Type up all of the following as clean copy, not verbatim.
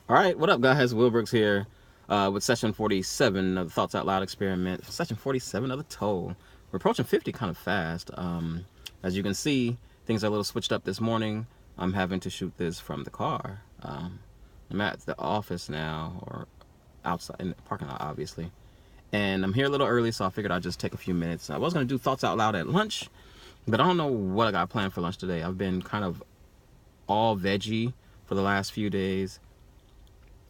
All right, what up, guys? Will Brooks here with session 47 of the Thoughts Out Loud experiment. Session 47 of the TOLE. We're approaching 50 kind of fast. As you can see, things are a little switched up this morning. I'm having to shoot this from the car. I'm at the office now, or outside in the parking lot, obviously. And I'm here a little early, so I figured I'd just take a few minutes. I was going to do Thoughts Out Loud at lunch, but I don't know what I got planned for lunch today. I've been kind of all veggie for the last few days.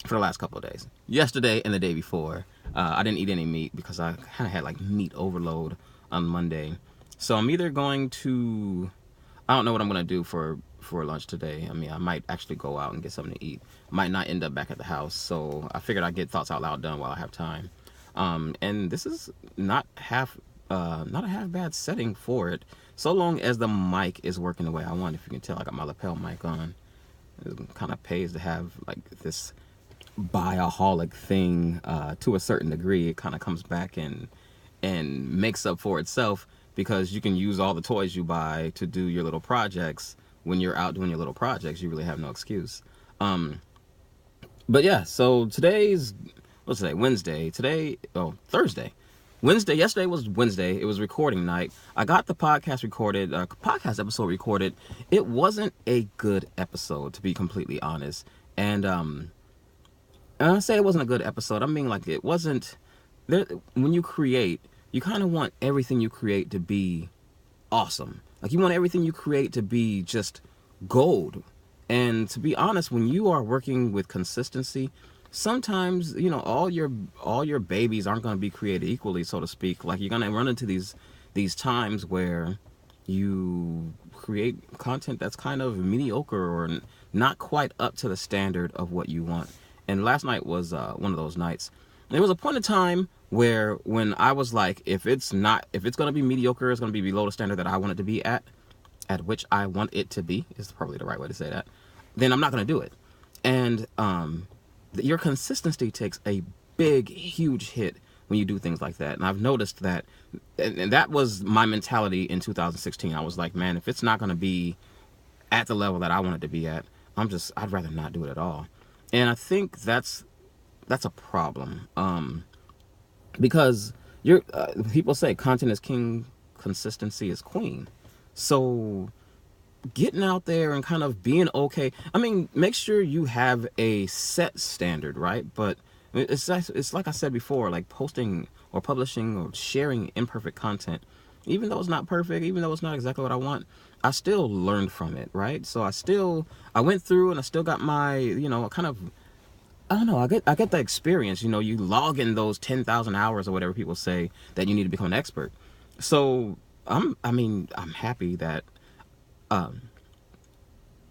For the last couple of days. Yesterday and the day before, I didn't eat any meat because I kind of had like meat overload on Monday. So I'm either going to, I don't know what I'm going to do for lunch today. I mean, I might actually go out and get something to eat. Might not end up back at the house. So I figured I'd get Thoughts Out Loud done while I have time. And this is not a half bad setting for it, so long as the mic is working the way I want. If you can tell, I got my lapel mic on. It kind of pays to have like this bioholic thing to a certain degree. It kind of comes back and makes up for itself, because you can use all the toys you buy to do your little projects. When you're out doing your little projects, you really have no excuse. But yeah, so today's, what's today? Wednesday. Thursday. Wednesday. Yesterday was Wednesday. It was recording night. I got the podcast episode recorded. It wasn't a good episode, to be completely honest. And I say it wasn't a good episode. I mean, like, it wasn't there. When you create, you kind of want everything you create to be awesome. Like, you want everything you create to be just gold. And to be honest, when you are working with consistency, sometimes, all your babies aren't going to be created equally, so to speak. Like, you're going to run into these times where you create content that's kind of mediocre or not quite up to the standard of what you want. And last night was one of those nights. There was a point in time where when I was like, if it's going to be mediocre, it's going to be below the standard that I want it to be at which I want it to be, is probably the right way to say that, then I'm not going to do it. And your consistency takes a big, huge hit when you do things like that. And I've noticed that, and that was my mentality in 2016. I was like, man, if it's not going to be at the level that I want it to be at, I'd rather not do it at all. And I think that's a problem, because people say content is king, consistency is queen. So getting out there and kind of being okay. I mean, make sure you have a set standard, right? But it's like I said before, like posting or publishing or sharing imperfect content. Even though it's not perfect, even though it's not exactly what I want, I still learned from it, right? So I went through and I still got my, kind of, I don't know, I get the experience. You log in those 10,000 hours or whatever people say that you need to become an expert. So I'm happy that,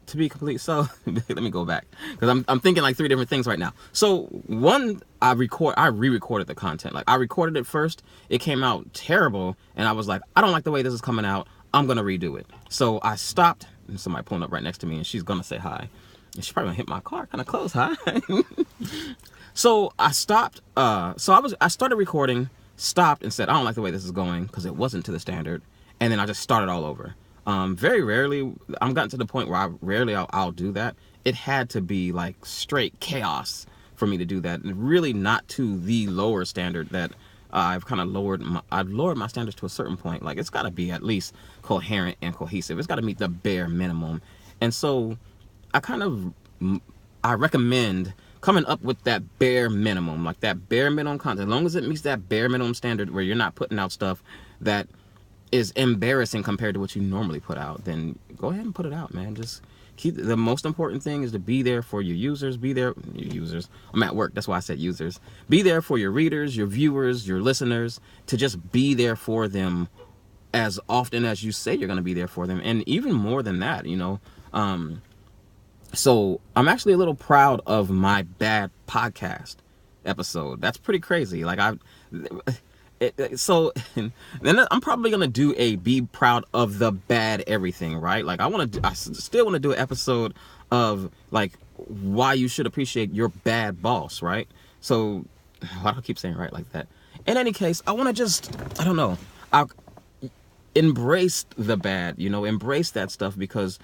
to be complete. So let me go back, because I'm thinking like three different things right now. So one, I re-recorded the content. Like, I recorded it first, it came out terrible, and I was like, I don't like the way this is coming out, I'm gonna redo it. So I stopped, and somebody pulling up right next to me, and she's gonna say hi. And she's probably gonna hit my car kind of close. Hi. So I stopped. I started recording, stopped, and said, I don't like the way this is going, because it wasn't to the standard. And then I just started all over. Very rarely, I'm gotten to the point where I'll do that. It had to be like straight chaos for me to do that, and really not to the lower standard that I've kind of lowered my standards to a certain point. Like, it's got to be at least coherent and cohesive. It's got to meet the bare minimum. And so I recommend coming up with that bare minimum, like that bare minimum content. As long as it meets that bare minimum standard where you're not putting out stuff that is embarrassing compared to what you normally put out, then go ahead and put it out, man. Just the most important thing is to be there for your users. I'm at work, that's why I said users. Be there for your readers, your viewers, your listeners, to just be there for them as often as you say you're going to be there for them, and even more than that, So I'm actually a little proud of my bad podcast episode. That's pretty crazy. Like, so then I'm probably gonna do a be proud of the bad everything, right? Like, I still want to do an episode of like why you should appreciate your bad boss, right? So why do I keep saying right like that? In any case, I want to I'll embrace the bad, embrace that stuff, because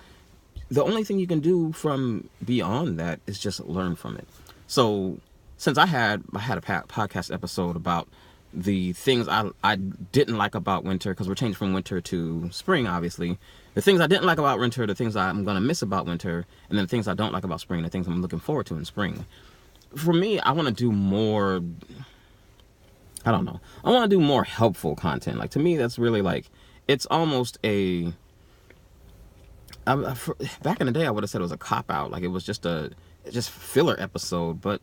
the only thing you can do from beyond that is just learn from it. So since I had a podcast episode about the things I didn't like about winter, because we're changing from winter to spring, obviously. The things I didn't like about winter, the things I'm going to miss about winter, and then the things I don't like about spring, the things I'm looking forward to in spring. For me, I want to do more, I don't know, I want to do more helpful content. Like, to me, that's really like, it's almost a, back in the day, I would have said it was a cop-out. Like, it was just filler episode, but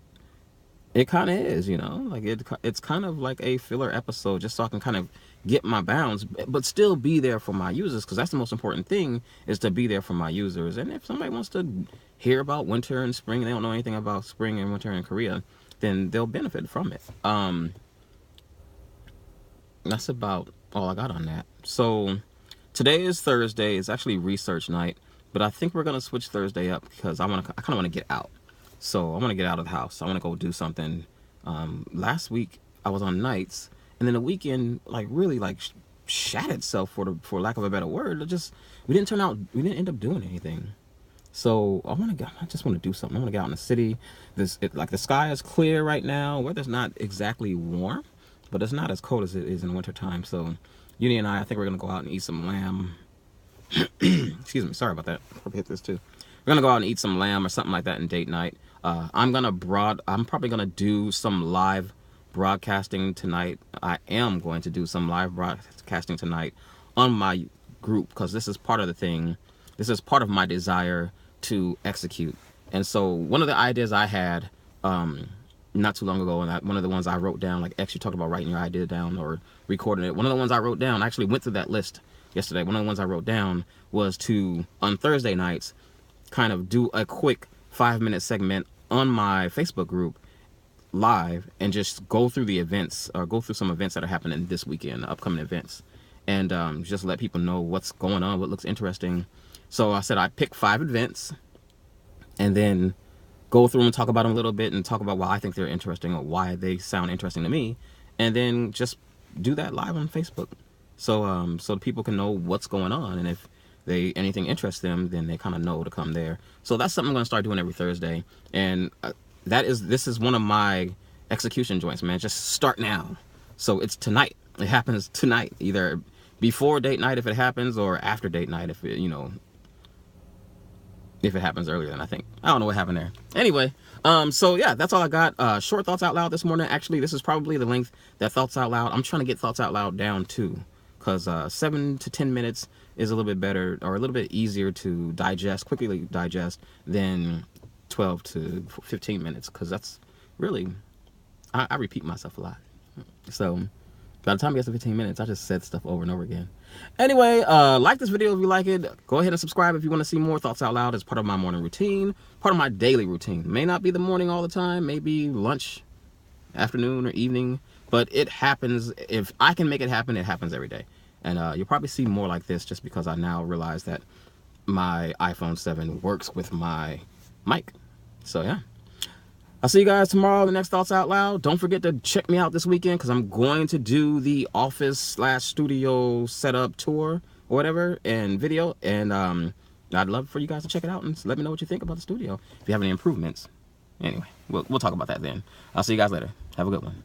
it kind of is, you know, like it's kind of like a filler episode, just so I can kind of get my bounds, but still be there for my users, because that's the most important thing, is to be there for my users. And if somebody wants to hear about winter and spring, they don't know anything about spring and winter in Korea, then they'll benefit from it. That's about all I got on that. So today is Thursday. It's actually research night, but I think we're gonna switch Thursday up because I kind of want to get out. So I want to get out of the house. I want to go do something. Last week I was on nights, and then the weekend like really like shat itself, for lack of a better word. We didn't end up doing anything. So I just want to do something. I want to get out in the city. Like the sky is clear right now. Weather's not exactly warm, but it's not as cold as it is in wintertime. So Uni and I think we're gonna go out and eat some lamb. Excuse me, sorry about that. I'll hit this too. We're gonna go out and eat some lamb or something like that in date night. I'm probably gonna do some live broadcasting tonight. I am going to do some live broadcasting tonight on my group, because this is part of the thing. This is part of my desire to execute. And so one of the ideas I had not too long ago, and one of the ones I wrote down, like X, you talked about writing your idea down or recording it. One of the ones I wrote down, I actually went through that list yesterday. One of the ones I wrote down was to, on Thursday nights, kind of do a quick 5-minute segment on my Facebook group live and just go through the events, or go through some events that are happening this weekend, upcoming events, and just let people know what's going on, what looks interesting. So I said I'd pick 5 events and then go through them and talk about them a little bit, and talk about why I think they're interesting or why they sound interesting to me, and then just do that live on Facebook, so people can know what's going on, and if anything interests them, then they kind of know to come there. So that's something I'm going to start doing every Thursday, and this is one of my execution joints, man. Just start now. So it's tonight. It happens tonight, either before date night if it happens, or after date night if it happens earlier than I think. I don't know what happened there. Anyway, so yeah, that's all I got. Short Thoughts Out Loud this morning. Actually, this is probably the length that Thoughts Out Loud, I'm trying to get Thoughts Out Loud down to, because 7 to 10 minutes is a little bit better, or a little bit easier to quickly digest than 12 to 15 minutes, because that's really, I repeat myself a lot. So by the time it gets to 15 minutes, I just said stuff over and over again. Anyway, like this video if you like it. Go ahead and subscribe if you want to see more Thoughts Out Loud. As part of my morning routine, part of my daily routine. May not be the morning all the time, maybe lunch, afternoon, or evening, but it happens. If I can make it happen, it happens every day. And you'll probably see more like this, just because I now realize that my iPhone 7 works with my mic. So yeah, I'll see you guys tomorrow, the next Thoughts Out Loud. Don't forget to check me out this weekend, because I'm going to do the office/studio setup tour or whatever, and video. And I'd love for you guys to check it out and let me know what you think about the studio, if you have any improvements. Anyway, we'll talk about that then. I'll see you guys later. Have a good one.